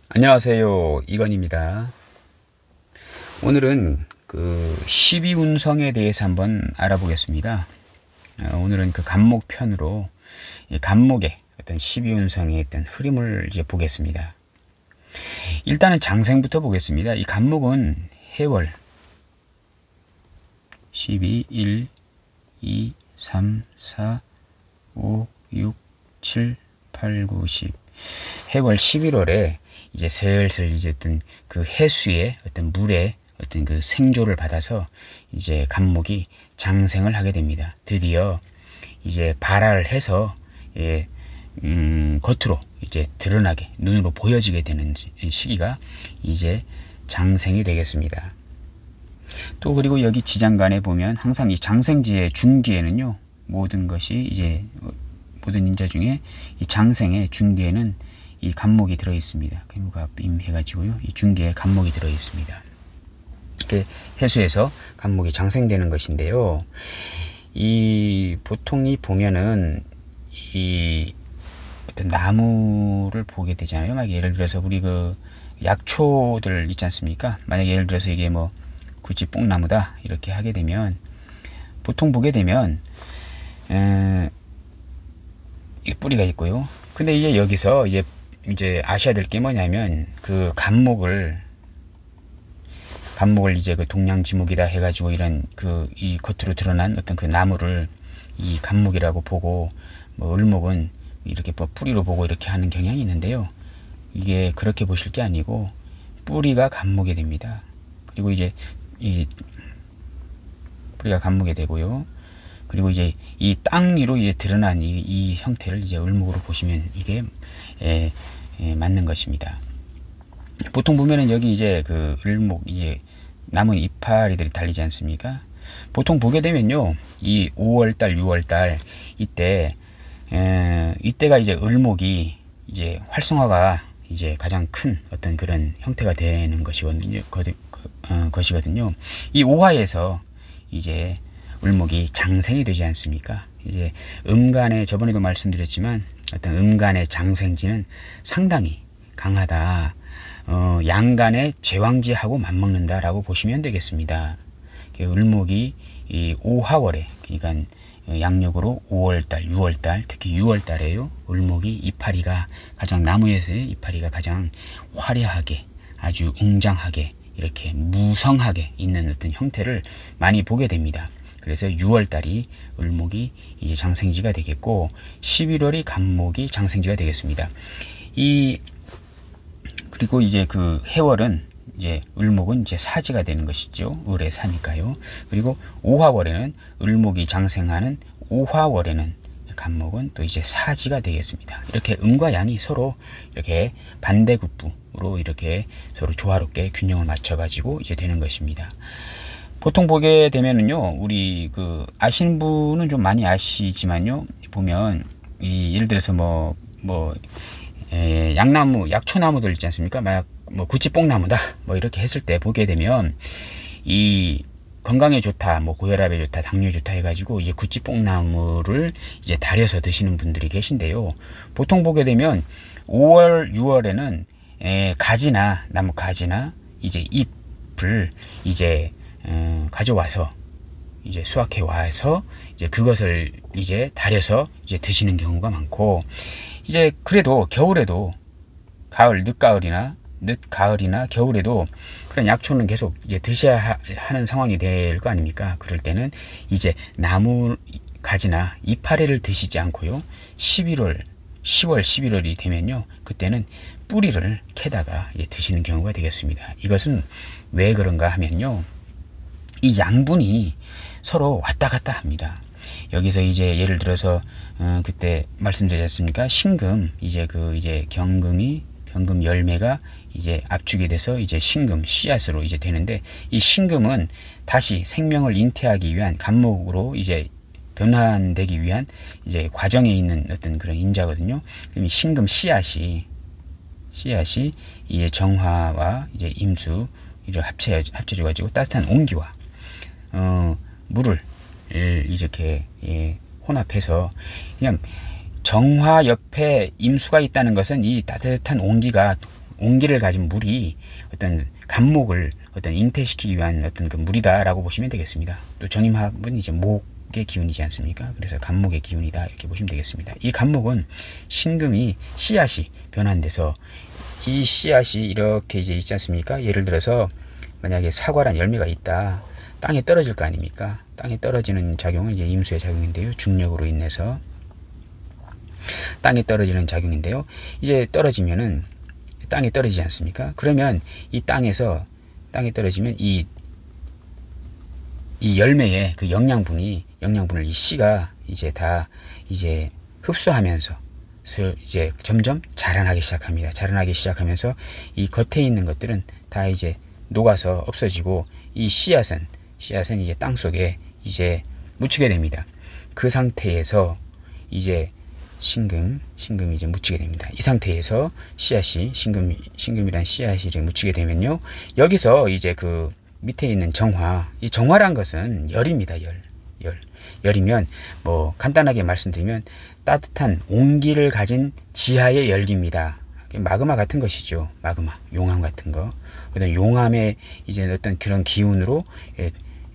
안녕하세요, 이건입니다. 오늘은 그 12운성에 대해서 한번 알아보겠습니다. 오늘은 그 간목편으로 이 간목의 어떤 12운성의 어떤 흐름을 이제 보겠습니다. 일단은 장생부터 보겠습니다. 이 간목은 해월 12, 1, 2, 3, 4, 5, 6, 7, 8, 9, 10 해월 11월에 이제 슬슬 이제 어떤 그 해수의 어떤 물의 어떤 그 생조를 받아서 이제 간목이 장생을 하게 됩니다. 드디어 이제 발화를 해서 겉으로 이제 드러나게 눈으로 보여지게 되는 시기가 이제 장생이 되겠습니다. 또 그리고 여기 지장간에 보면 항상 이 장생지의 중기에는요, 모든 것이 이제 모든 인자 중에 이 장생의 중기에는 이 간목이 들어 있습니다. 개무갑임 해가지고요, 이 중기에 간목이 들어 있습니다. 이렇게 해수에서 간목이 장생되는 것인데요. 이 보통이 보면은 이 어떤 나무를 보게 되잖아요. 막 예를 들어서 우리 그 약초들 있지 않습니까? 만약 예를 들어서 이게 뭐 구치뽕나무다 이렇게 하게 되면 보통 보게 되면 이 뿌리가 있고요. 근데 이제 여기서 이제 아셔야 될 게 뭐냐면 그 간목을 이제 그 동양지목이다 해가지고 이런 그 이 겉으로 드러난 어떤 그 나무를 이 간목이라고 보고 뭐 을목은 이렇게 뭐 뿌리로 보고 이렇게 하는 경향이 있는데요. 이게 그렇게 보실 게 아니고 뿌리가 간목이 됩니다. 그리고 이제 이 뿌리가 간목이 되고요. 그리고 이제 이 땅 위로 이제 드러난 이 형태를 이제 을목으로 보시면 이게 맞는 것입니다. 보통 보면은 여기 이제 그 을목 이제 남은 이파리들이 달리지 않습니까? 보통 보게 되면요, 이 5월달, 6월달 이때가 이제 을목이 이제 활성화가 이제 가장 큰 어떤 그런 형태가 되는 것이거든요. 이 5화에서 이제 을목이 장생이 되지 않습니까? 이제 음간에 저번에도 말씀드렸지만 어떤 음간의 장생지는 상당히 강하다. 양간의 제왕지하고 맞먹는다라고 보시면 되겠습니다. 을목이 이 5화월에, 그러니까 양력으로 5월달, 6월달, 특히 6월달에요. 을목이 이파리가 가장 나무에서의 이파리가 가장 화려하게, 아주 웅장하게, 이렇게 무성하게 있는 어떤 형태를 많이 보게 됩니다. 그래서 6월달이 을목이 이제 장생지가 되겠고 11월이 간목이 장생지가 되겠습니다. 그리고 이제 그 해월은 이제 을목은 이제 사지가 되는 것이죠. 을의 사니까요. 그리고 5화월에는 을목이 장생하는 5화월에는 간목은 또 이제 사지가 되겠습니다. 이렇게 음과 양이 서로 이렇게 반대급부로 이렇게 서로 조화롭게 균형을 맞춰 가지고 이제 되는 것입니다. 보통 보게 되면은요, 우리 그 아시는 분은 좀 많이 아시지만요, 보면 예를 들어서 양나무, 약초나무들 있지 않습니까? 막 뭐 구치뽕나무다 뭐 이렇게 했을 때 보게 되면 이 건강에 좋다, 뭐 고혈압에 좋다, 당뇨에 좋다 해가지고 이제 구치뽕나무를 이제 달여서 드시는 분들이 계신데요. 보통 보게 되면 5월, 6월에는 나무 가지나 이제 잎을 이제 가져와서 이제 수확해 와서 이제 그것을 이제 달여서 이제 드시는 경우가 많고, 이제 그래도 겨울에도 늦가을이나 겨울에도 그런 약초는 계속 이제 드셔야 하는 상황이 될 거 아닙니까? 그럴 때는 이제 나무 가지나 이파리를 드시지 않고요, 10월, 11월이 되면요, 그때는 뿌리를 캐다가 이제 드시는 경우가 되겠습니다. 이것은 왜 그런가 하면요, 이 양분이 서로 왔다 갔다 합니다. 여기서 이제 예를 들어서 그때 말씀드렸지 않습니까? 신금, 이제 경금 열매가 이제 압축이 돼서 이제 신금 씨앗으로 이제 되는데, 이 신금은 다시 생명을 잉태하기 위한 간목으로 이제 변환되기 위한 이제 과정에 있는 어떤 그런 인자거든요. 그럼 신금 씨앗이 이제 정화와 이제 임수 이를 합쳐져 가지고 따뜻한 온기와 물을 이렇게 혼합해서, 그냥 정화 옆에 임수가 있다는 것은 이 따뜻한 온기를 가진 물이 어떤 간목을 어떤 잉태시키기 위한 어떤 그 물이다라고 보시면 되겠습니다. 또 정임합은 이제 목의 기운이지 않습니까? 그래서 간목의 기운이다 이렇게 보시면 되겠습니다. 이 간목은 신금이 씨앗이 변환돼서 이 씨앗이 이렇게 이제 있지 않습니까? 예를 들어서 만약에 사과란 열매가 있다. 땅에 떨어질 거 아닙니까? 땅에 떨어지는 작용은 이제 임수의 작용인데요. 중력으로 인해서 땅에 떨어지는 작용인데요. 이제 떨어지면은 땅에 떨어지지 않습니까? 그러면 이 땅에 떨어지면 이 열매의 그 영양분을 이 씨가 이제 다 이제 흡수하면서 이제 점점 자라나기 시작합니다. 자라나기 시작하면서 이 겉에 있는 것들은 다 이제 녹아서 없어지고 이 씨앗은 이제 땅 속에 이제 묻히게 됩니다. 그 상태에서 이제 신금이 이제 묻히게 됩니다. 이 상태에서 씨앗이 신금이란 씨앗이 묻히게 되면요. 여기서 이제 그 밑에 있는 정화, 이 정화란 것은 열입니다. 열이면 뭐 간단하게 말씀드리면 따뜻한 온기를 가진 지하의 열기입니다. 마그마 같은 것이죠. 마그마, 용암 같은 거. 그다음 용암의 이제 어떤 그런 기운으로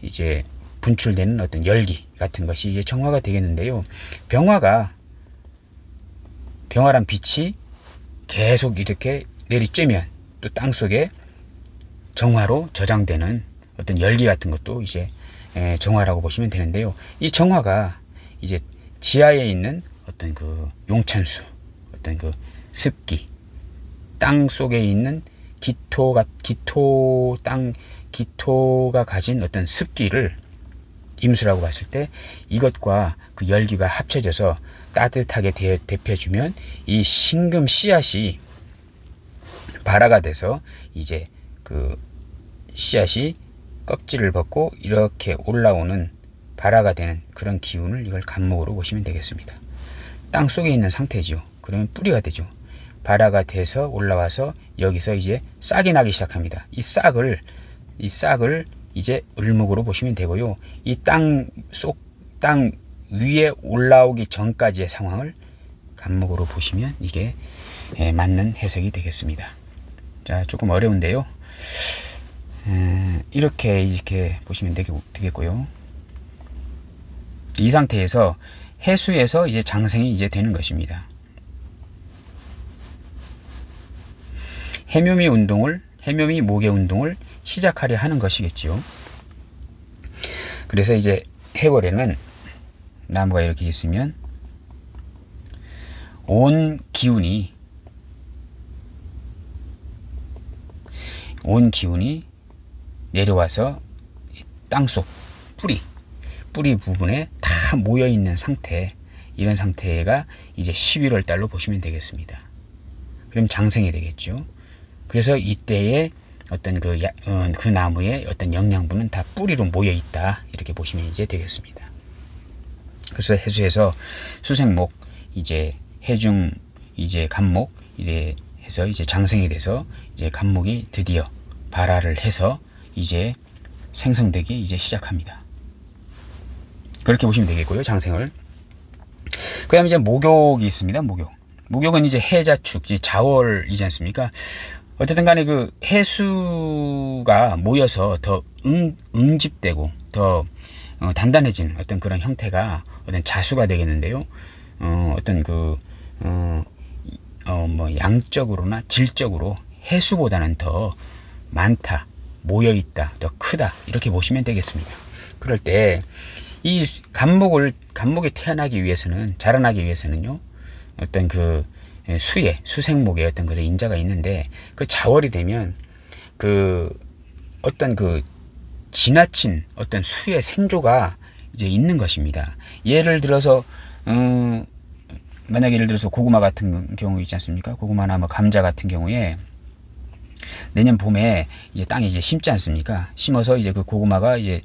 이제 분출되는 어떤 열기 같은 것이 이제 정화가 되겠는데요. 병화란 빛이 계속 이렇게 내리쬐면 또 땅속에 정화로 저장되는 어떤 열기 같은 것도 이제 정화라고 보시면 되는데요. 이 정화가 이제 지하에 있는 어떤 그 용천수, 어떤 그 습기, 땅 속에 있는 기토가 가진 어떤 습기를 임수라고 봤을 때 이것과 그 열기가 합쳐져서 따뜻하게 데펴주면 이 신금 씨앗이 발화가 돼서 이제 그 씨앗이 껍질을 벗고 이렇게 올라오는 발화가 되는 그런 기운을 이걸 간목으로 보시면 되겠습니다. 땅 속에 있는 상태지요. 그러면 뿌리가 되죠. 발화가 돼서 올라와서 여기서 이제 싹이 나기 시작합니다. 이 싹을 이제 을목으로 보시면 되고요. 이 땅 위에 올라오기 전까지의 상황을 간목으로 보시면 이게 맞는 해석이 되겠습니다. 자, 조금 어려운데요. 이렇게 보시면 되겠고요. 이 상태에서 해수에서 이제 장생이 이제 되는 것입니다. 해묘미 목의 운동을 시작하려 하는 것이겠지요. 그래서 이제 해월에는 나무가 이렇게 있으면 온 기운이 내려와서 땅속 뿌리 부분에 다 모여 있는 상태, 이런 상태가 이제 11월 달로 보시면 되겠습니다. 그럼 장생이 되겠죠. 그래서 이때에 어떤 그 나무의 어떤 영양분은 다 뿌리로 모여 있다, 이렇게 보시면 이제 되겠습니다. 그래서 해수에서 수생목, 이제 해중, 이제 간목, 이래 해서 이제 장생이 돼서 이제 간목이 드디어 발화를 해서 이제 생성되기 이제 시작합니다. 그렇게 보시면 되겠고요. 장생을. 그 다음에 이제 목욕이 있습니다. 목욕은 이제 해자축, 이제 자월이지 않습니까? 어쨌든 간에 그 해수가 모여서 더 응집되고 더 단단해진 어떤 그런 형태가 어떤 자수가 되겠는데요. 어떤 양적으로나 질적으로 해수보다는 더 많다, 모여있다, 더 크다, 이렇게 보시면 되겠습니다. 그럴 때 이 간목이 자라나기 위해서는요, 어떤 그 수생목의 어떤 그런 인자가 있는데, 그 자월이 되면 어떤 지나친 어떤 수의 생조가 이제 있는 것입니다. 예를 들어서 만약 예를 들어서 고구마 같은 경우 있지 않습니까? 고구마나 뭐 감자 같은 경우에 내년 봄에 이제 땅에 이제 심지 않습니까? 심어서 이제 그 고구마가 이제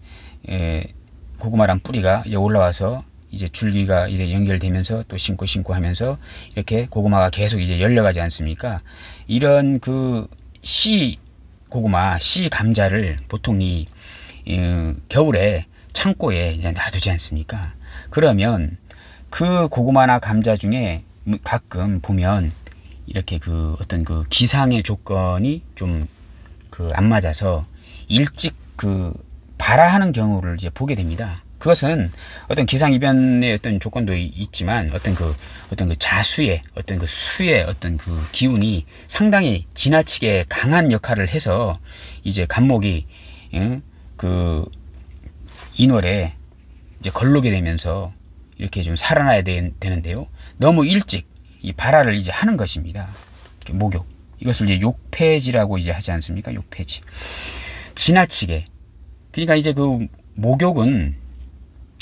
고구마란 뿌리가 이제 올라와서 이제 줄기가 이제 연결되면서 또 심고 하면서 이렇게 고구마가 계속 이제 열려가지 않습니까? 이런 그 씨 감자를 보통 이 겨울에 창고에 놔두지 않습니까? 그러면 그 고구마나 감자 중에 가끔 보면 이렇게 그 어떤 그 기상의 조건이 좀 그 안 맞아서 일찍 그 발화하는 경우를 이제 보게 됩니다. 그것은 어떤 기상 이변의 어떤 조건도 있지만 어떤 그 자수의 어떤 그 수의 어떤 그 기운이 상당히 지나치게 강한 역할을 해서 이제 간목이 그 인월에 이제 걸르게 되면서 이렇게 좀 살아나야 되는데요. 너무 일찍 이 발화를 이제 하는 것입니다. 목욕. 이것을 이제 욕폐지라고 이제 하지 않습니까? 욕폐지. 지나치게. 그러니까 이제 그 목욕은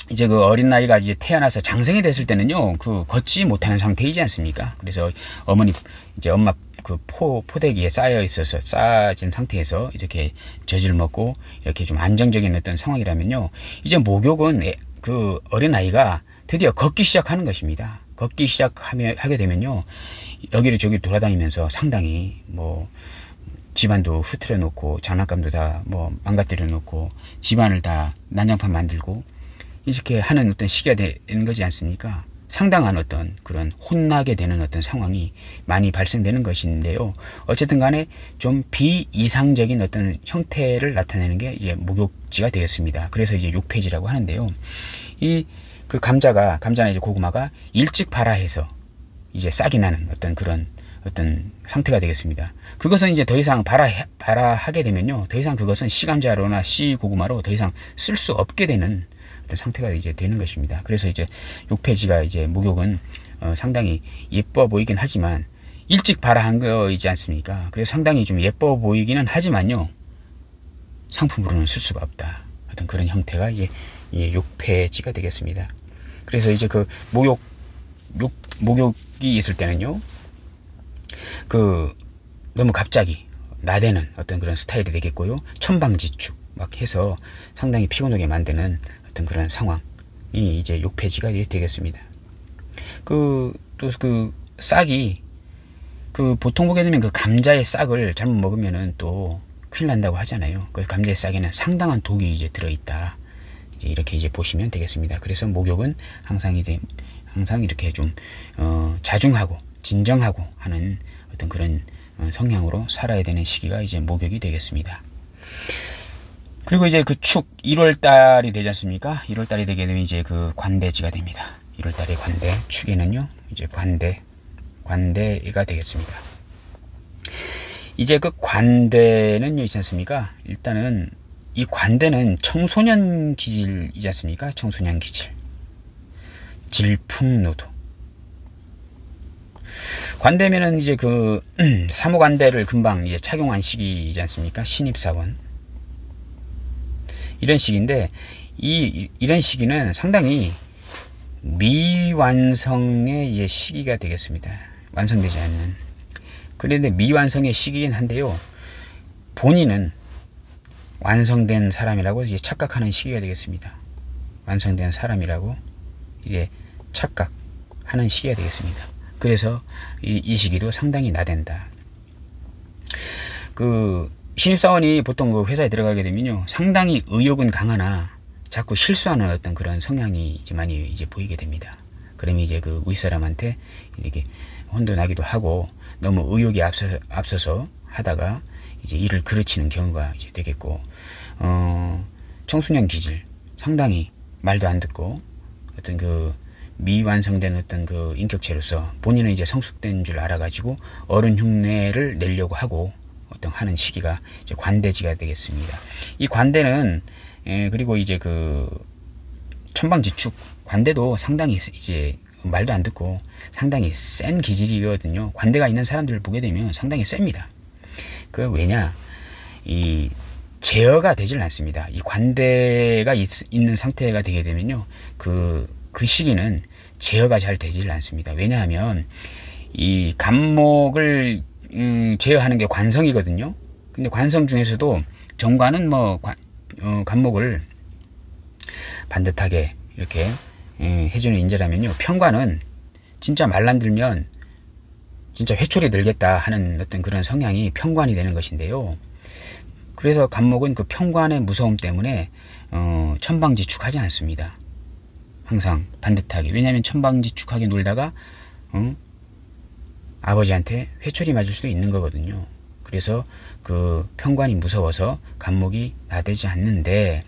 이제 그 어린 나이가 이제 태어나서 장성이 됐을 때는요, 그 걷지 못하는 상태이지 않습니까? 그래서 어머니, 이제 엄마 그 포대기에 쌓여 있어서 쌓아진 상태에서 이렇게 젖을 먹고 이렇게 좀 안정적인 어떤 상황이라면요, 이제 목욕은 그 어린 아이가 드디어 걷기 시작하는 것입니다. 걷기 하게 되면요, 여기를 저기 돌아다니면서 상당히 뭐 집안도 흐트러 놓고 장난감도 다 뭐 망가뜨려 놓고 집안을 다 난장판 만들고 이렇게 하는 어떤 시기가 되는 거지 않습니까? 상당한 어떤 그런 혼나게 되는 어떤 상황이 많이 발생되는 것인데요. 어쨌든 간에 좀 비이상적인 어떤 형태를 나타내는 게 이제 목욕지가 되겠습니다. 그래서 이제 욕폐지라고 하는데요. 이 그 감자나 이제 고구마가 일찍 발화해서 이제 싹이 나는 어떤 그런 어떤 상태가 되겠습니다. 그것은 이제 더 이상 발화하게 되면요, 더 이상 그것은 씨감자로나 씨고구마로 더 이상 쓸 수 없게 되는 어떤 상태가 이제 되는 것입니다. 그래서 이제 욕폐지가 이제 목욕은 상당히 예뻐 보이긴 하지만 일찍 발화한 거이지 않습니까? 그래서 상당히 좀 예뻐 보이기는 하지만요, 상품으로는 쓸 수가 없다. 어떤 그런 형태가 이제 욕폐지가 되겠습니다. 그래서 이제 그 목욕이 있을 때는요, 그 너무 갑자기 나대는 어떤 그런 스타일이 되겠고요, 천방지축 막 해서 상당히 피곤하게 만드는 어떤 그런 상황이 이제 욕폐지가 되겠습니다. 그 또 그 싹이 그 보통 보게 되면 그 감자의 싹을 잘못 먹으면은 또 큰일 난다고 하잖아요. 그 감자의 싹에는 상당한 독이 이제 들어있다. 이제 이렇게 이제 보시면 되겠습니다. 그래서 목욕은 항상 이렇게 좀 자중하고 진정하고 하는 어떤 그런 성향으로 살아야 되는 시기가 이제 목욕이 되겠습니다. 그리고 이제 그 축 1월달이 되지 않습니까? 1월달이 되게 되면 이제 그 관대지가 됩니다. 1월달의 관대, 축에는요 이제 관대가 되겠습니다. 이제 그 관대는요 있지 않습니까? 일단은 이 관대는 청소년 기질이지 않습니까? 청소년 기질. 질풍노도. 관대면은 이제 그 사무관대를 금방 이제 착용한 시기이지 않습니까? 신입사원. 이런 시기인데 이런 시기는 상당히 미완성의 이제 시기가 되겠습니다. 완성되지 않는. 그런데 미완성의 시기긴 한데요, 본인은 완성된 사람이라고 이제 착각하는 시기가 되겠습니다. 완성된 사람이라고 이제 착각하는 시기가 되겠습니다. 그래서 이 시기도 상당히 나댄다. 그 신입사원이 보통 그 회사에 들어가게 되면요, 상당히 의욕은 강하나 자꾸 실수하는 어떤 그런 성향이 이제 많이 이제 보이게 됩니다. 그러면 이제 그 윗사람한테 이렇게 혼도 나기도 하고 너무 의욕이 앞서서 하다가 이제 일을 그르치는 경우가 이제 되겠고, 청소년 기질, 상당히 말도 안 듣고 어떤 그 미완성된 어떤 그 인격체로서 본인은 이제 성숙된 줄 알아가지고 어른 흉내를 내려고 하고 어떤 하는 시기가 이제 관대지가 되겠습니다. 이 관대는 그리고 이제 그 천방지축 관대도 상당히 이제 말도 안 듣고 상당히 센 기질이거든요. 관대가 있는 사람들을 보게 되면 상당히 셉니다. 그 왜냐, 이 제어가 되질 않습니다. 이 관대가 있는 상태가 되게 되면요, 그 시기는 제어가 잘 되질 않습니다. 왜냐하면 이 간목을 제어하는 게 관성이거든요. 근데 관성 중에서도 정관은 뭐 간목을 반듯하게 이렇게 해주는 인재라면요, 편관은 진짜 말만 들면 진짜 회초리 들겠다 하는 어떤 그런 성향이 편관이 되는 것인데요. 그래서 간목은 그 편관의 무서움 때문에 천방지축하지 않습니다. 항상 반듯하게. 왜냐하면 천방지축하게 놀다가 아버지한테 회초리 맞을 수도 있는 거거든요. 그래서 그 편관이 무서워서 간목이 나대지 않는데,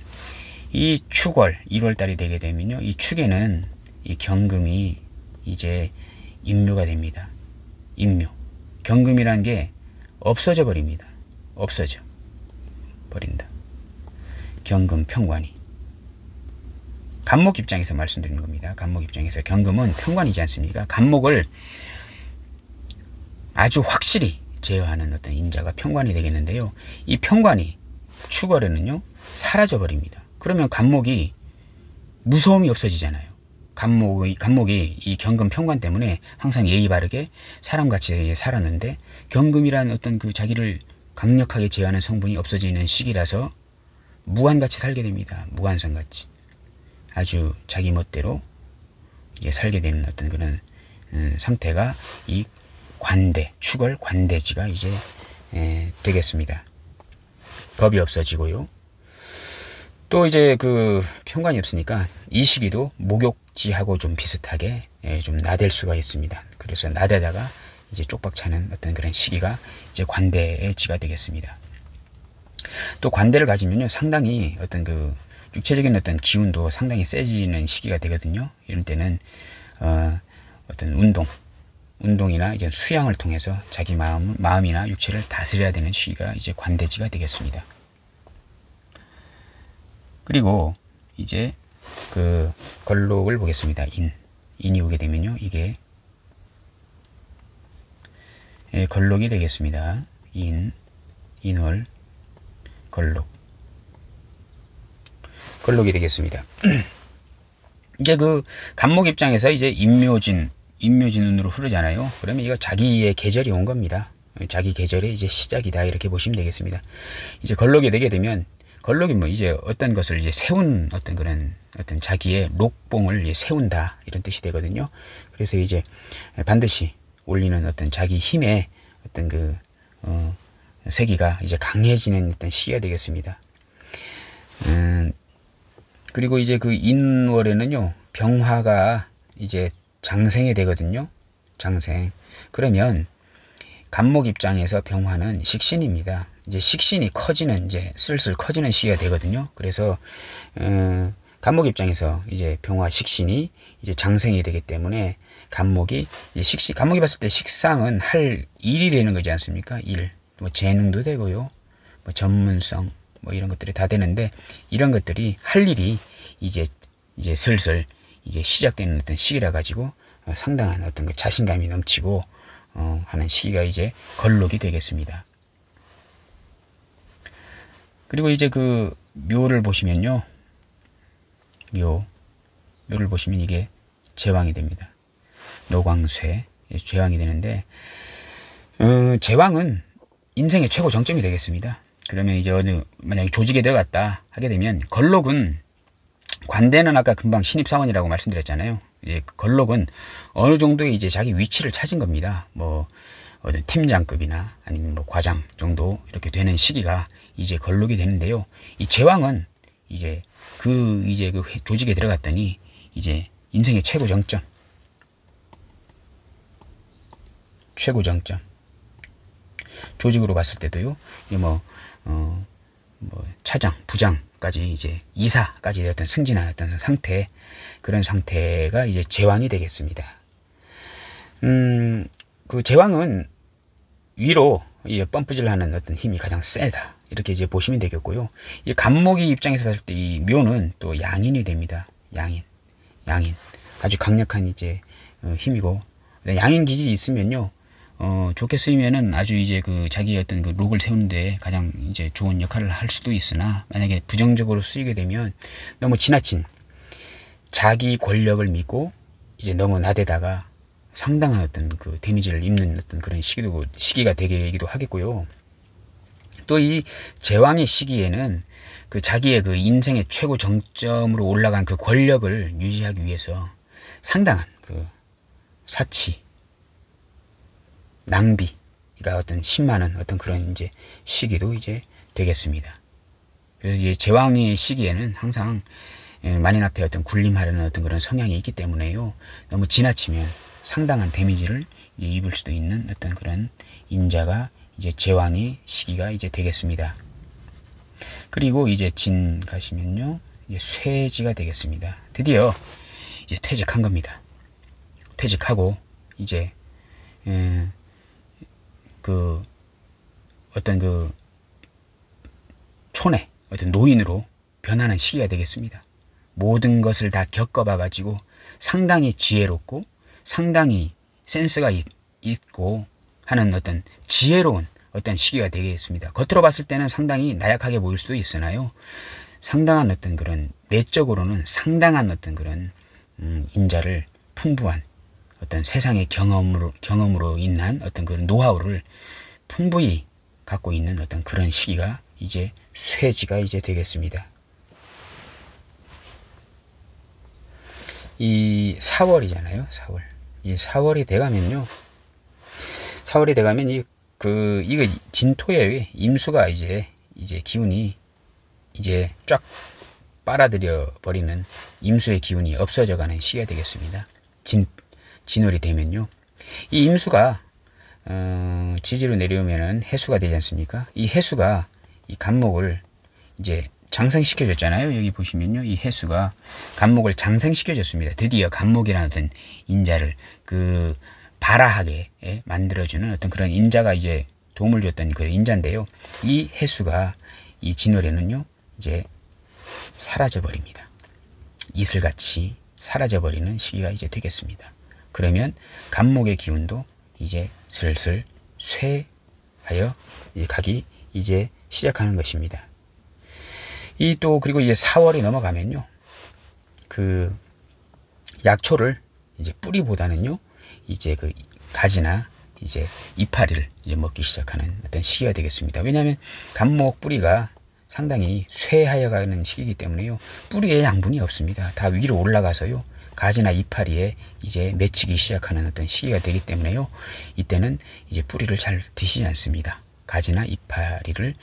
이 축월 1월달이 되게 되면요, 이 축에는 이 경금이 이제 임묘가 됩니다. 임묘. 경금이란 게 없어져 버립니다. 없어져 버린다. 경금 편관이. 간목 입장에서 말씀드리는 겁니다. 간목 입장에서 경금은 편관이지 않습니까? 간목을 아주 확실히 제어하는 어떤 인자가 편관이 되겠는데요. 이 편관이 축월에는요 사라져 버립니다. 그러면 간목이 무서움이 없어지잖아요. 간목이 이 경금 편관 때문에 항상 예의 바르게 사람같이 살았는데, 경금이란 어떤 그 자기를 강력하게 제어하는 성분이 없어지는 시기라서 무한같이 살게 됩니다. 무한성같이 아주 자기 멋대로 이제 살게 되는 어떤 그런 상태가 이 관대, 축월 관대지가 이제 되겠습니다. 겁이 없어지고요. 또 이제 그 편관이 없으니까 이 시기도 목욕지하고 좀 비슷하게 좀 나댈 수가 있습니다. 그래서 나대다가 이제 쪽박 차는 어떤 그런 시기가 이제 관대의 지가 되겠습니다. 또 관대를 가지면요 상당히 어떤 그 육체적인 어떤 기운도 상당히 세지는 시기가 되거든요. 이럴 때는 어떤 운동이나 이제 수양을 통해서 자기 마음이나 육체를 다스려야 되는 시기가 이제 관대지가 되겠습니다. 그리고 이제 그 걸록을 보겠습니다. 인이 오게 되면요 이게 걸록이 되겠습니다. 인월 걸록이 되겠습니다. 이제 그 간목 입장에서 이제 임묘진운으로 흐르잖아요. 그러면 이거 자기의 계절이 온 겁니다. 자기 계절의 이제 시작이다, 이렇게 보시면 되겠습니다. 이제 걸록이 되게 되면, 걸록이 뭐 이제 어떤 것을 이제 세운 어떤 그런 어떤 자기의 록봉을 이제 세운다, 이런 뜻이 되거든요. 그래서 이제 반드시 올리는 어떤 자기 힘의 어떤 그 세기가 이제 강해지는 어떤 시기가 되겠습니다. 그리고 이제 그 인월에는요 병화가 이제 장생이 되거든요. 장생. 그러면 간목 입장에서 병화는 식신입니다. 이제 식신이 커지는, 이제 슬슬 커지는 시기가 되거든요. 그래서 간목 입장에서 이제 병화 식신이 이제 장생이 되기 때문에 간목이 이제 간목이 봤을 때 식상은 할 일이 되는 거지 않습니까? 일, 뭐 재능도 되고요, 뭐 전문성, 뭐 이런 것들이 다 되는데, 이런 것들이 할 일이 이제 슬슬 이제 시작되는 어떤 시기라 가지고 상당한 어떤 그 자신감이 넘치고 하는 시기가 이제 걸록이 되겠습니다. 그리고 이제 그 묘를 보시면요, 묘를 보시면 이게 제왕이 됩니다. 노광쇠, 제왕이 되는데, 제왕은 인생의 최고 정점이 되겠습니다. 그러면 이제 만약에 조직에 들어갔다 하게 되면, 걸록은, 관대는 아까 금방 신입사원이라고 말씀드렸잖아요. 이제 걸록은 어느 정도의 이제 자기 위치를 찾은 겁니다. 뭐 어떤 팀장급이나 아니면 뭐 과장 정도 이렇게 되는 시기가 이제 걸록이 되는데요. 이 제왕은 이제 그 조직에 들어갔더니 이제 인생의 최고 정점, 조직으로 봤을 때도요, 이게 뭐 차장, 부장까지 이제 이사까지 어떤 승진한 어떤 상태, 그런 상태가 이제 제왕이 되겠습니다. 그 제왕은 위로 이제 펌프질하는 어떤 힘이 가장 세다, 이렇게 이제 보시면 되겠고요. 이 간목이 입장에서 봤을 때 이 묘는 또 양인이 됩니다. 양인 아주 강력한 이제 힘이고, 양인 기질이 있으면요, 좋게 쓰이면은 아주 이제 그 자기 어떤 그 록을 세우는데 가장 이제 좋은 역할을 할 수도 있으나, 만약에 부정적으로 쓰이게 되면 너무 지나친 자기 권력을 믿고 이제 너무 나대다가 상당한 어떤 그 데미지를 입는 어떤 그런 시기가 되기도 하겠고요. 또 이 제왕의 시기에는 그 자기의 그 인생의 최고 정점으로 올라간 그 권력을 유지하기 위해서 상당한 그 사치, 낭비가 어떤 심만한 어떤 그런 이제 시기도 이제 되겠습니다. 그래서 이제 제왕의 시기에는 항상 만인 앞에 어떤 군림하려는 어떤 그런 성향이 있기 때문에요, 너무 지나치면 상당한 데미지를 이제 입을 수도 있는 어떤 그런 인자가 이제 제왕의 시기가 이제 되겠습니다. 그리고 이제 진 가시면요, 이제 쇠지가 되겠습니다. 드디어 이제 퇴직한 겁니다. 퇴직하고 이제 그 어떤 그 촌의 어떤 노인으로 변하는 시기가 되겠습니다. 모든 것을 다 겪어봐 가지고 상당히 지혜롭고 상당히 센스가 있고 하는 어떤 지혜로운 어떤 시기가 되겠습니다. 겉으로 봤을 때는 상당히 나약하게 보일 수도 있으나요, 상당한 어떤 그런 내적으로는 상당한 어떤 그런 인자를 풍부한 어떤 세상의 경험으로 인한 어떤 그런 노하우를 풍부히 갖고 있는 어떤 그런 시기가 이제 쇠지가 이제 되겠습니다. 이 4월이잖아요. 4월. 이 4월이 돼가면요. 4월이 돼가면 이거 진토의 임수가 이제 기운이 이제 쫙 빨아들여 버리는 임수의 기운이 없어져 가는 시기가 되겠습니다. 진월이 되면요. 이 임수가 지지로 내려오면은 해수가 되지 않습니까? 이 해수가 이 간목을 이제 장생시켜 줬잖아요. 여기 보시면요, 이 해수가 간목을 장생시켜 줬습니다. 드디어 간목이라는 어떤 인자를 그 발아하게 만들어주는 어떤 그런 인자가 이제 도움을 줬던 그 인자인데요. 이 해수가 이 진월에는요 이제 사라져 버립니다. 이슬같이 사라져 버리는 시기가 이제 되겠습니다. 그러면 간목의 기운도 이제 슬슬 쇠하여 가기 이제 시작하는 것입니다. 그리고 이제 4월이 넘어가면요, 그 약초를 이제 뿌리보다는요, 이제 그 가지나 이제 이파리를 이제 먹기 시작하는 어떤 시기가 되겠습니다. 왜냐하면 간목 뿌리가 상당히 쇠하여 가는 시기이기 때문에요, 뿌리에 양분이 없습니다. 다 위로 올라가서요, 가지나 이파리에 이제 맺히기 시작하는 어떤 시기가 되기 때문에요, 이때는 이제 뿌리를 잘 드시지 않습니다. 가지나 이파리를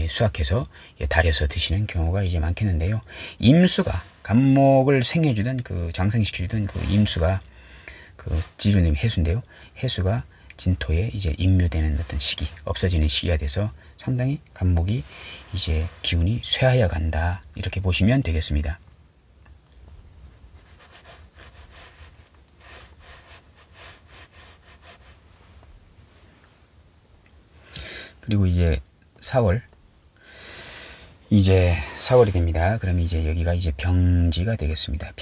수확해서 달여서 드시는 경우가 이제 많겠는데요. 임수가 간목을 생해주던 그 장생시켜주던 그 임수가 그 지주님 해수인데요. 해수가 진토에 이제 임묘되는 어떤 시기, 없어지는 시기가 돼서 상당히 간목이 이제 기운이 쇠하여 간다, 이렇게 보시면 되겠습니다. 그리고 이제 4월, 이제 4월이 됩니다. 그러면 이제 여기가 이제 병지가 되겠습니다.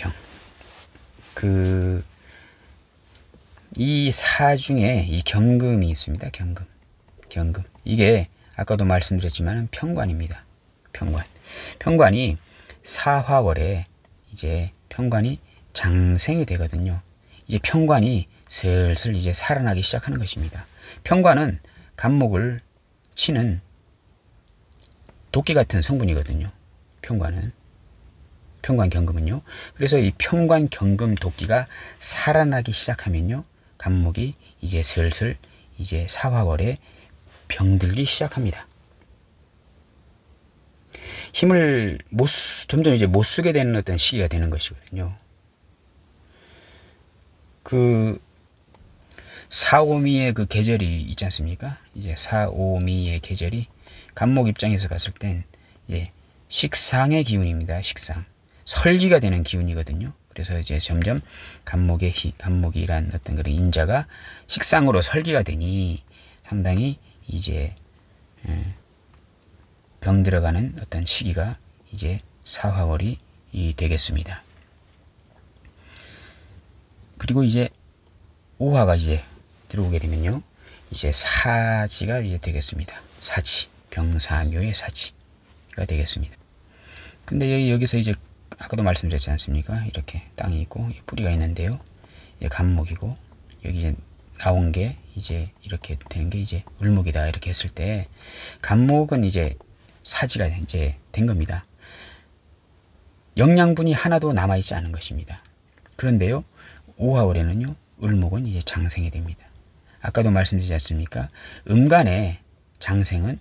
이 사 중에 이 경금이 있습니다. 경금. 이게 아까도 말씀드렸지만 평관입니다. 평관이 사화월에 이제 평관이 장생이 되거든요. 이제 평관이 슬슬 이제 살아나기 시작하는 것입니다. 평관은 간목을 치는 도끼 같은 성분이거든요. 평관 경금은요. 그래서 이 평관 경금 도끼가 살아나기 시작하면요, 간목이 이제 슬슬 이제 사화월에 병들기 시작합니다. 힘을 점점 이제 못 쓰게 되는 어떤 시기가 되는 것이거든요. 그 사오미의 그 계절이 있지 않습니까? 이제 사오미의 계절이 간목 입장에서 봤을 땐 식상의 기운입니다. 식상. 설기가 되는 기운이거든요. 그래서 이제 점점 간목이란 어떤 그런 인자가 식상으로 설기가 되니 상당히 이제 병 들어가는 어떤 시기가 이제 사화월이 되겠습니다. 그리고 이제 오화가 이제 들어오게 되면요, 이제 사지가 이제 되겠습니다. 사지, 병사묘의 사지가 되겠습니다. 근데 여기서 이제 아까도 말씀드렸지 않습니까? 이렇게 땅이 있고 뿌리가 있는데요, 이제 간목이고 여기 이제 나온 게 이제 이렇게 되는 게 이제 을목이다, 이렇게 했을 때 간목은 이제 사지가 이제 된 겁니다. 영양분이 하나도 남아있지 않은 것입니다. 그런데요, 오화월에는요, 을목은 이제 장생이 됩니다. 아까도 말씀드리지 않습니까? 음간의 장생은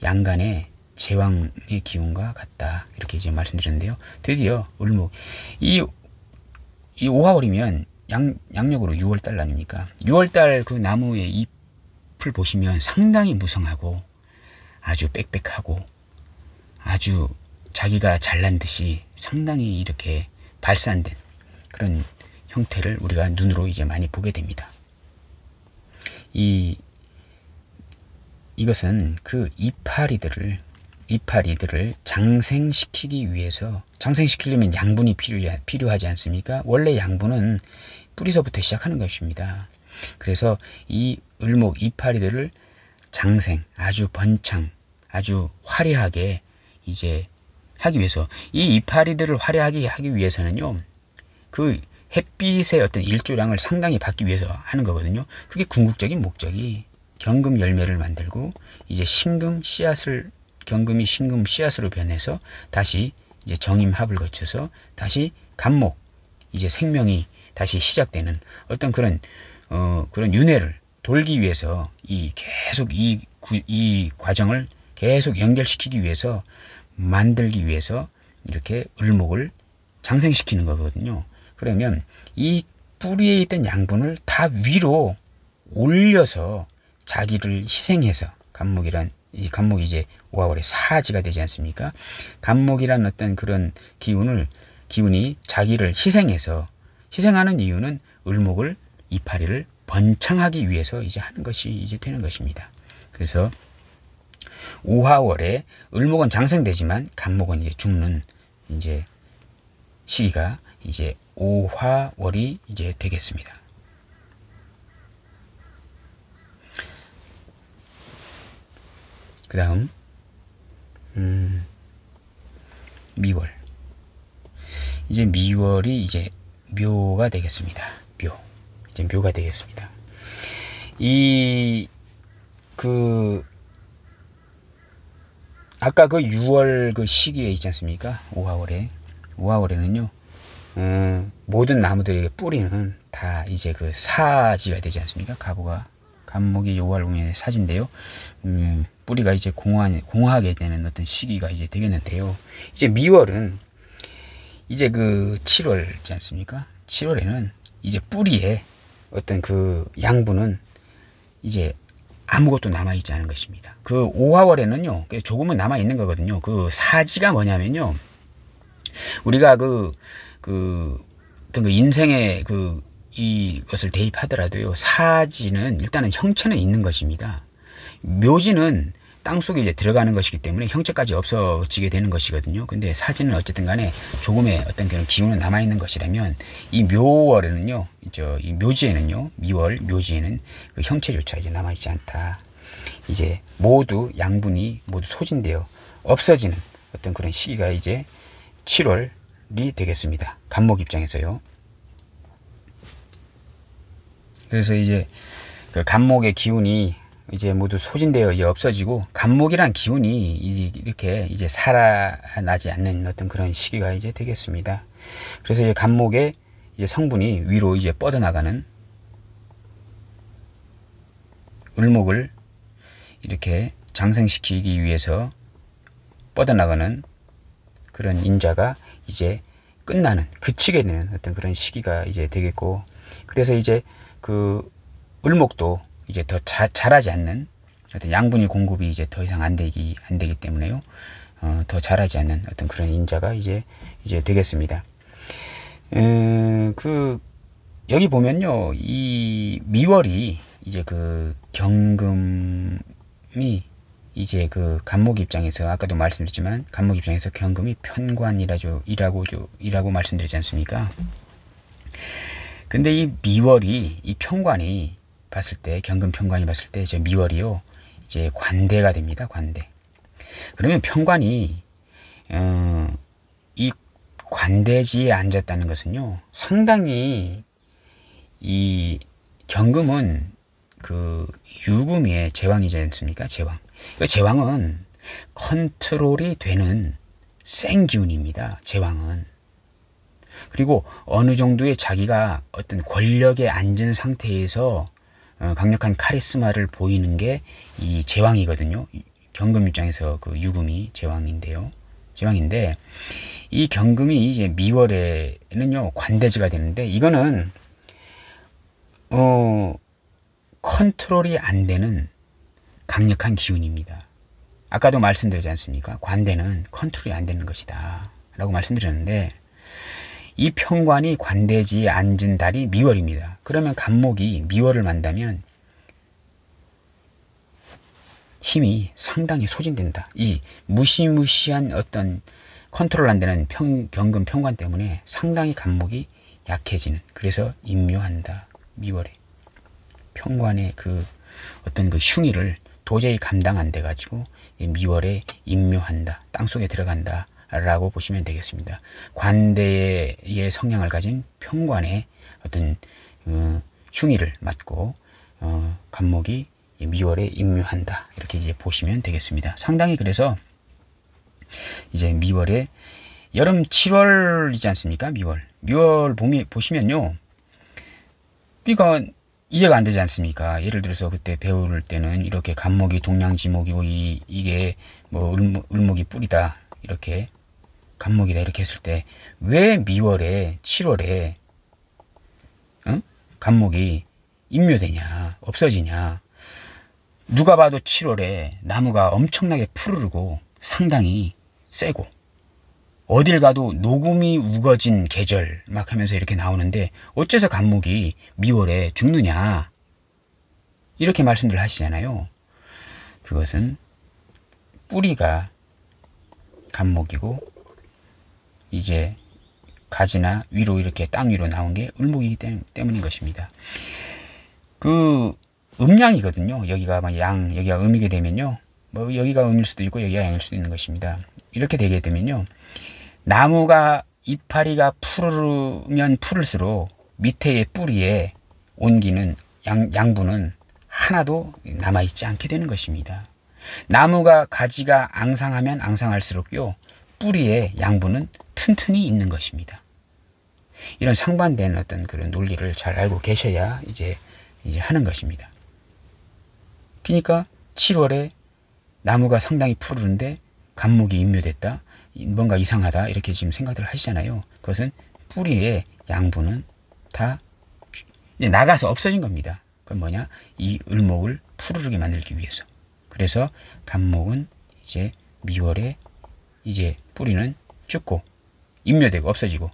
양간의 제왕의 기운과 같다, 이렇게 이제 말씀드렸는데요. 드디어 을목, 이 오화월이면 양력으로 6월달 아닙니까? 6월달 그 나무의 잎을 보시면 상당히 무성하고 아주 빽빽하고 아주 자기가 잘난 듯이 상당히 이렇게 발산된 그런 형태를 우리가 눈으로 이제 많이 보게 됩니다. 이것은 그 이파리들을 장생시키기 위해서, 장생시키려면 양분이 필요하지 않습니까? 원래 양분은 뿌리서부터 시작하는 것입니다. 그래서 이 을목 이파리들을 장생, 아주 번창, 아주 화려하게 이제 하기 위해서, 이 이파리들을 화려하게 하기 위해서는요, 그 햇빛의 어떤 일조량을 상당히 받기 위해서 하는 거거든요. 그게 궁극적인 목적이 경금 열매를 만들고 이제 경금이 신금 씨앗으로 변해서 다시 이제 정임합을 거쳐서 다시 간목, 이제 생명이 다시 시작되는 어떤 그런 윤회를 돌기 위해서 계속 이 과정을 계속 연결시키기 위해서, 만들기 위해서 이렇게 을목을 장생시키는 거거든요. 그러면 이 뿌리에 있던 양분을 다 위로 올려서 자기를 희생해서, 이 간목이 이제 5화월의 사지가 되지 않습니까? 간목이란 어떤 그런 기운이 자기를 희생하는 이유는 을목을, 이파리를 번창하기 위해서 이제 하는 것이 이제 되는 것입니다. 그래서 5화월에 을목은 장생되지만 간목은 이제 죽는 이제 시기가 이제 5화월이 이제 되겠습니다. 그 다음 미월. 이제 미월이 이제 묘가 되겠습니다. 이제 묘가 되겠습니다. 아까 그 6월 그 시기에 있지 않습니까? 5화월에는요, 모든 나무들의 뿌리는 다 이제 그 사지가 되지 않습니까? 간목이 5월 운의 사지인데요. 뿌리가 이제 공허하게 되는 어떤 시기가 이제 되겠는데요. 이제 미월은 이제 그 7월 있지 않습니까? 7월에는 이제 뿌리에 어떤 그 양분은 이제 아무것도 남아있지 않은 것입니다. 그 5화월에는요, 조금은 남아있는 거거든요. 그 사지가 뭐냐면요, 우리가 어떤 그 인생의 이것을 대입하더라도요, 사지는 일단은 형체는 있는 것입니다. 묘지는 땅속에 이제 들어가는 것이기 때문에 형체까지 없어지게 되는 것이거든요. 근데 사지는 어쨌든 간에 조금의 어떤 그런 기운은 남아있는 것이라면, 이 묘월에는요, 이 묘지에는요, 미월 묘지에는 그 형체조차 이제 남아있지 않다. 이제 양분이 모두 소진되어 없어지는 어떤 그런 시기가 이제 7월이 되겠습니다. 간목 입장에서요. 그래서 이제 그 간목의 기운이 이제 모두 소진되어 이제 없어지고, 간목이란 기운이 이렇게 이제 살아나지 않는 어떤 그런 시기가 이제 되겠습니다. 그래서 이제 간목의 이제 성분이 위로 이제 뻗어나가는, 을목을 이렇게 장생시키기 위해서 뻗어나가는 그런 인자가 이제 그치게 되는 어떤 그런 시기가 이제 되겠고, 그래서 이제 그 을목도 이제 더 자라지 않는 어떤 양분이 공급이 이제 더 이상 안 되기 때문에요. 더 자라지 않는 어떤 그런 인자가 이제 되겠습니다. 여기 보면요, 이 미월이 이제 그 경금이 이제 그 간목 입장에서, 아까도 말씀드렸지만 간목 입장에서 경금이 편관이라고 말씀드리지 않습니까? 근데 이 미월이, 이 편관이 봤을 때, 경금 편관이 봤을 때, 이제 미월이요, 이제 관대가 됩니다. 관대. 그러면 편관이, 이 관대지에 앉았다는 것은요, 상당히 이 경금은 그 유금의 제왕이지 않습니까? 제왕은 컨트롤이 되는 센 기운입니다. 제왕은. 그리고 어느 정도의 자기가 어떤 권력에 앉은 상태에서 강력한 카리스마를 보이는 게 이 제왕이거든요. 경금 입장에서 그 유금이 제왕인데, 이 경금이 이제 미월에는요, 관대지가 되는데, 이거는 컨트롤이 안 되는 강력한 기운입니다. 아까도 말씀드리지 않습니까? 관대는 컨트롤이 안 되는 것이다 라고 말씀드렸는데, 이 편관이 관대지에 앉은 달이 미월입니다. 그러면 간목이 미월을 만다면 힘이 상당히 소진된다. 이 무시무시한 어떤 컨트롤 안 되는 경금 편관 때문에 상당히 간목이 약해지는, 그래서 임묘한다. 미월에 편관의 그 어떤 그 흉의를 도저히 감당 안 돼 가지고 미월에 임묘한다, 땅속에 들어간다 라고 보시면 되겠습니다. 관대의 성향을 가진 편관의 어떤 흉의를 맞고 간목이 미월에 임묘한다, 이렇게 이제 보시면 되겠습니다. 상당히 그래서 이제 미월에 여름 7월이지 않습니까? 미월 봄이 보시면요, 그러니까 이해가 안 되지 않습니까? 예를 들어서 그때 배울 때는 이렇게 간목이 동량지목이고 이게 뭐 을목이 뿌리다, 이렇게 간목이다 이렇게 했을 때 왜 미월에 7월에 간목이 임묘되냐, 없어지냐. 누가 봐도 7월에 나무가 엄청나게 푸르르고 상당히 세고 어딜 가도 녹음이 우거진 계절 막 하면서 이렇게 나오는데 어째서 간목이 미월에 죽느냐, 이렇게 말씀들 하시잖아요. 그것은 뿌리가 간목이고 이제 가지나 위로 이렇게 땅 위로 나온 게 을목이기 때문인 것입니다. 그 음양이거든요. 여기가 양, 여기가 음이게 되면요, 뭐 여기가 음일 수도 있고 여기가 양일 수도 있는 것입니다. 이렇게 되게 되면요, 나무가 이파리가 푸르면 푸를수록 밑에의 뿌리에 옮기는 양분은 하나도 남아있지 않게 되는 것입니다. 나무가 가지가 앙상하면 앙상할수록요, 뿌리에 양분은 튼튼히 있는 것입니다. 이런 상반된 어떤 그런 논리를 잘 알고 계셔야 이제 하는 것입니다. 그러니까 7월에 나무가 상당히 푸르는데 간목이 임묘됐다, 뭔가 이상하다, 이렇게 지금 생각을 하시잖아요. 그것은 뿌리의 양분은 다 이제 나가서 없어진 겁니다. 그건 뭐냐? 이 을목을 푸르르게 만들기 위해서. 그래서 간목은 이제 미월에 이제 뿌리는 죽고 임묘되고 없어지고,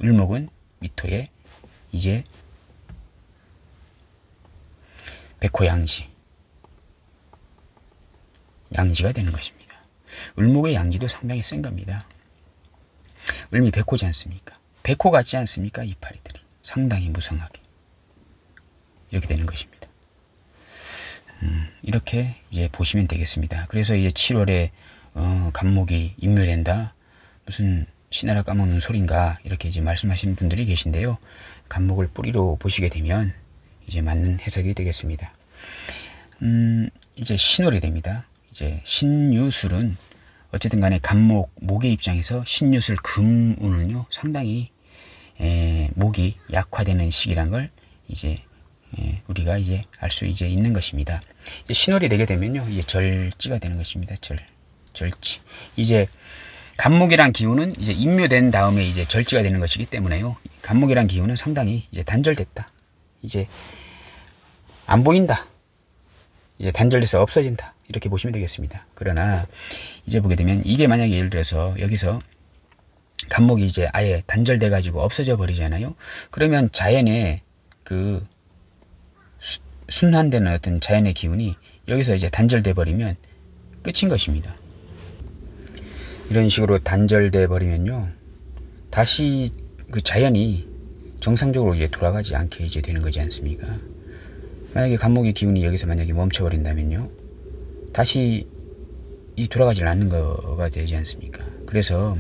을목은 미토에 이제 백호양지, 양지가 되는 것입니다. 을목의 양지도 상당히 센 겁니다. 을미 백호지 않습니까? 백호 같지 않습니까? 이파리들이 상당히 무성하게 이렇게 되는 것입니다. 이렇게 이제 보시면 되겠습니다. 그래서 이제 7월에 간목이 임묘된다, 무슨 신하라 까먹는 소린가, 이렇게 이제 말씀하시는 분들이 계신데요. 간목을 뿌리로 보시게 되면 이제 맞는 해석이 되겠습니다. 이제 신월이 됩니다. 이제 신유술은 어쨌든 간에 간목, 목의 입장에서 신유술 금운은요, 상당히 목이 약화되는 시기란 걸 이제 우리가 이제 알 수 이제 있는 것입니다. 이제 신월이 되게 되면요, 이제 절지가 되는 것입니다. 절지. 이제 간목이란 기운은 이제 임묘된 다음에 이제 절지가 되는 것이기 때문에요. 간목이란 기운은 상당히 이제 단절됐다. 이제 안 보인다. 이제 단절돼서 없어진다. 이렇게 보시면 되겠습니다. 그러나 이제 보게 되면 이게 만약에 예를 들어서 여기서 간목이 이제 아예 단절돼 가지고 없어져 버리잖아요. 그러면 자연의 그 순환되는 어떤 자연의 기운이 여기서 이제 단절돼 버리면 끝인 것입니다. 이런 식으로 단절돼 버리면요, 다시 그 자연이 정상적으로 이제 돌아가지 않게 이제 되는 거지 않습니까? 만약에 간목의 기운이 여기서 만약에 멈춰 버린다면요, 다시 이 돌아가지 않는 거가 되지 않습니까? 그래서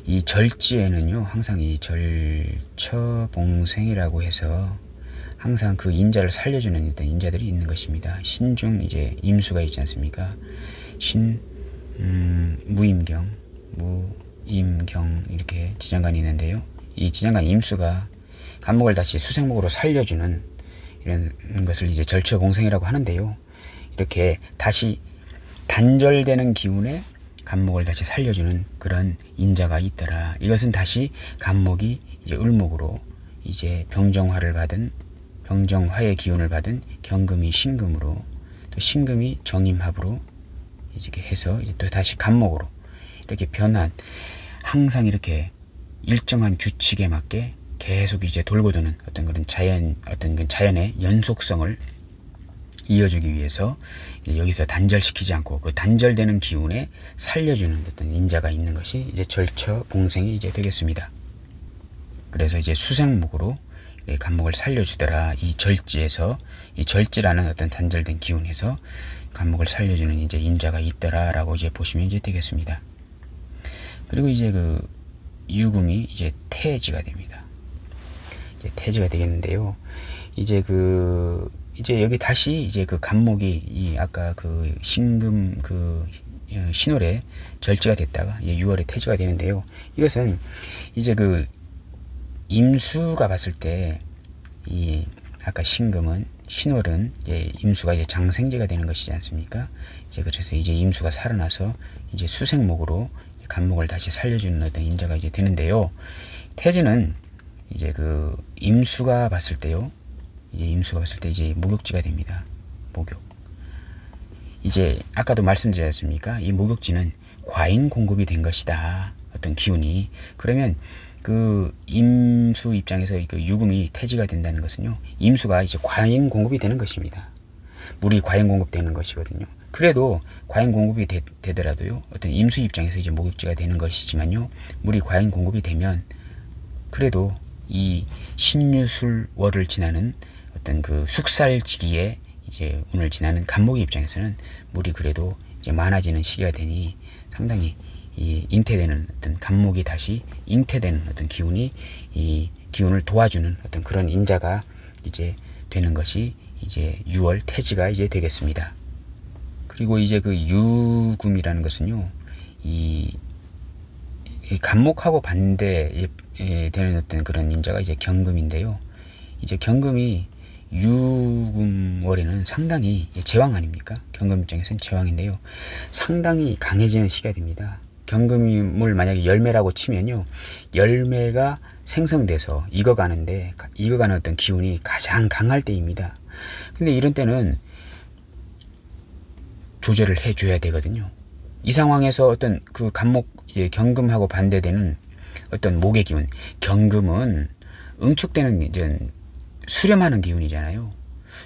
이 절지에는요, 항상 이 절처봉생이라고 해서 항상 그 인자를 살려주는 어떤 인자들이 있는 것입니다. 신중 이제 임수가 있지 않습니까? 무임경, 이렇게 지장간이 있는데요. 이 지장간 임수가 간목을 다시 수생목으로 살려주는 이런 것을 이제 절처봉생이라고 하는데요. 이렇게 다시 단절되는 기운에 간목을 다시 살려주는 그런 인자가 있더라. 이것은 다시 간목이 이제 을목으로 이제 병정화를 받은 병정화의 기운을 받은 경금이 신금으로, 또 신금이 정임합으로 이렇게 해서 이제 또 다시 간목으로 이렇게 변한, 항상 이렇게 일정한 규칙에 맞게 계속 이제 돌고 도는 어떤 그런 자연의 연속성을 이어주기 위해서 여기서 단절시키지 않고 그 단절되는 기운에 살려주는 어떤 인자가 있는 것이 이제 절처봉생이 이제 되겠습니다. 그래서 이제 수생목으로 간목을 살려주더라. 이 절지에서, 이 절지라는 어떤 단절된 기운에서 간목을 살려주는 이제 인자가 있더라라고 이제 보시면 이제 되겠습니다. 그리고 이제 그 유금이 이제 태지가 됩니다. 이제 태지가 되겠는데요. 이제 여기 다시 이제 그 간목이 이 아까 그 신금 그 신월에 절지가 됐다가 6월에 태지가 되는데요. 이것은 이제 그 임수가 봤을 때 이 아까 신금은, 신월은 이제 임수가 이제 장생지가 되는 것이지 않습니까? 이제 그래서 이제 임수가 살아나서 이제 수생목으로 간목을 다시 살려주는 어떤 인자가 이제 되는데요. 태지는 이제 그 임수가 봤을 때요. 이제 임수가 봤을 때 이제 목욕지가 됩니다. 목욕. 이제 아까도 말씀드렸지 않습니까? 이 목욕지는 과인 공급이 된 것이다. 어떤 기운이. 그러면 그 임수 입장에서 그 유금이 태지가 된다는 것은요. 임수가 이제 과인 공급이 되는 것입니다. 물이 과인 공급되는 것이거든요. 그래도 과인 공급이 되더라도요. 어떤 임수 입장에서 이제 목욕지가 되는 것이지만요. 물이 과인 공급이 되면 그래도 이 신유술월을 지나는 어떤 그 숙살지기에 이제 운을 지나는 간목의 입장에서는 물이 그래도 이제 많아지는 시기가 되니 상당히 이 잉태되는 어떤 간목이 다시 잉태되는 어떤 기운이, 이 기운을 도와주는 어떤 그런 인자가 이제 되는 것이 이제 6월 태지가 이제 되겠습니다. 그리고 이제 그 유금이라는 것은요, 이 간목하고 반대되는 어떤 그런 인자가 이제 경금인데요. 이제 경금이 유금월에는 상당히 제왕 아닙니까? 경금 입장에서는 제왕인데요. 상당히 강해지는 시기가 됩니다. 경금을 만약에 열매라고 치면요. 열매가 생성돼서 익어가는 어떤 기운이 가장 강할 때입니다. 근데 이런 때는 조절을 해줘야 되거든요. 이 상황에서 어떤 그 간목, 경금하고 반대되는 어떤 목의 기운, 경금은 응축되는 이제 수렴하는 기운이잖아요.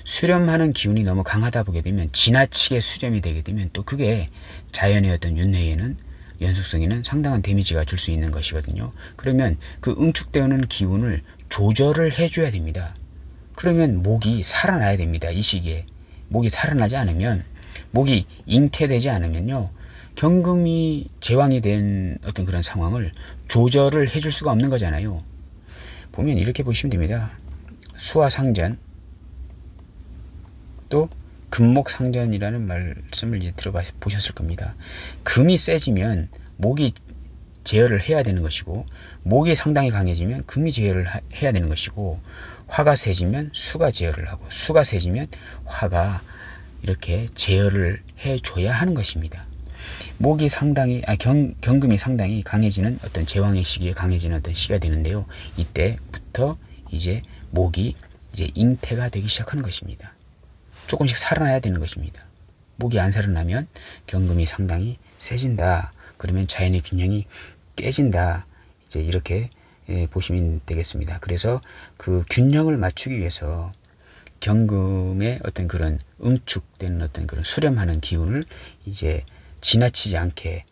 수렴하는 기운이 너무 강하다 보게 되면 지나치게 수렴이 되게 되면 또 그게 자연의 어떤 윤회에는, 연속성에는 상당한 데미지가 줄 수 있는 것이거든요. 그러면 그 응축되는 기운을 조절을 해줘야 됩니다. 그러면 목이 살아나야 됩니다. 이 시기에. 목이 살아나지 않으면, 목이 잉태되지 않으면요. 경금이 제왕이 된 어떤 그런 상황을 조절을 해줄 수가 없는 거잖아요. 보면 이렇게 보시면 됩니다. 수화상전, 또 금목상전이라는 말씀을 이제 들어보셨을 겁니다. 금이 세지면 목이 제어를 해야 되는 것이고, 목이 상당히 강해지면 금이 제어를 해야 되는 것이고, 화가 세지면 수가 제어를 하고, 수가 세지면 화가 이렇게 제어를 해줘야 하는 것입니다. 목이 상당히, 경금이 상당히 강해지는 어떤 제왕의 시기에 강해지는 어떤 시기가 되는데요. 이때부터 이제 목이 이제 잉태가 되기 시작하는 것입니다. 조금씩 살아나야 되는 것입니다. 목이 안 살아나면 경금이 상당히 세진다. 그러면 자연의 균형이 깨진다. 이제 이렇게 보시면 되겠습니다. 그래서 그 균형을 맞추기 위해서 경금의 어떤 그런 응축되는 어떤 그런 수렴하는 기운을 이제 지나치지 않게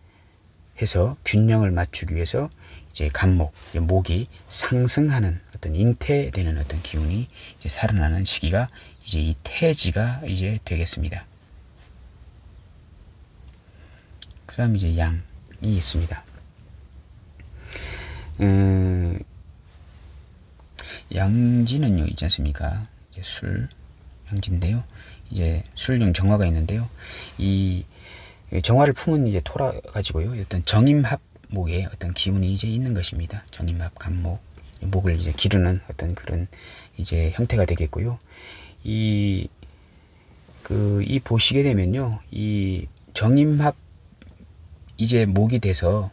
해서 균형을 맞추기 위해서 이제 간목, 목이 상승하는 어떤 잉태되는 어떤 기운이 이제 살아나는 시기가 이제 이 태지가 이제 되겠습니다. 그 다음 이제 양이 있습니다. 양지는요, 있지 않습니까? 이제 술, 양지인데요. 이제 술중 정화가 있는데요. 이 정화를 품은 이제 토라 가지고요. 어떤 정임합목의 어떤 기운이 이제 있는 것입니다. 정임합 간목, 목을 이제 기르는 어떤 그런 이제 형태가 되겠고요. 이 보시게 되면요. 이 정임합 이제 목이 돼서,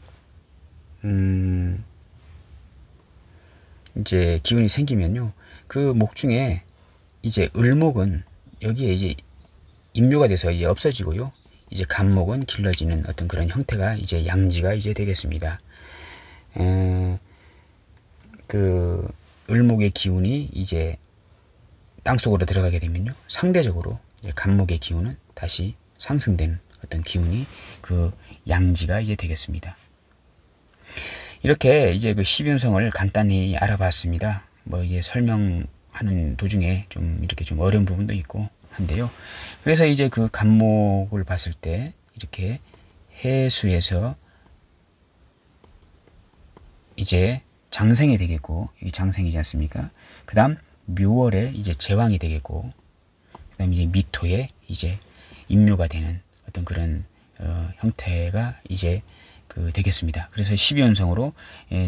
이제 기운이 생기면요. 그 목 중에 이제 을목은 여기에 이제 임묘가 돼서 이제 없어지고요. 이제 간목은 길러지는 어떤 그런 형태가 이제 양지가 이제 되겠습니다. 그 을목의 기운이 이제 땅속으로 들어가게 되면요, 상대적으로 이제 간목의 기운은 다시 상승되는 어떤 기운이 그 양지가 이제 되겠습니다. 이렇게 이제 그 12운성을 간단히 알아봤습니다. 뭐 이게 설명하는 도중에 좀 이렇게 좀 어려운 부분도 있고 한데요. 그래서 이제 그 간목을 봤을 때 이렇게 해수에서 이제 장생이 되겠고, 이 장생이지 않습니까? 그 다음 묘월에 이제 제왕이 되겠고, 그 다음 이제 미토에 이제 임묘가 되는 어떤 그런 형태가 이제 그 되겠습니다. 그래서 12연성으로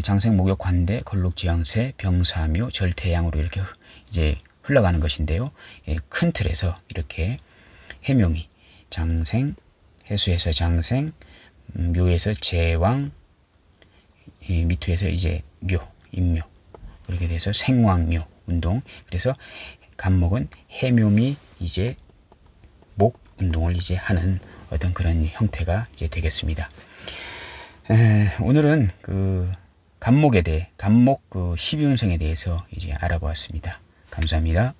장생, 목욕, 관대, 걸록, 지왕세, 병사묘, 절태양으로 이렇게 이제 흘러가는 것인데요. 큰 틀에서 이렇게 해묘미, 장생, 해수에서 장생, 묘에서 제왕, 미토에서 이제 묘, 임묘, 그렇게 돼서 생왕묘 운동. 그래서 간목은 해묘미 이제 목 운동을 이제 하는 어떤 그런 형태가 이제 되겠습니다. 오늘은 그 간목에 대해, 간목 그 12운성에 대해서 이제 알아보았습니다. 감사합니다.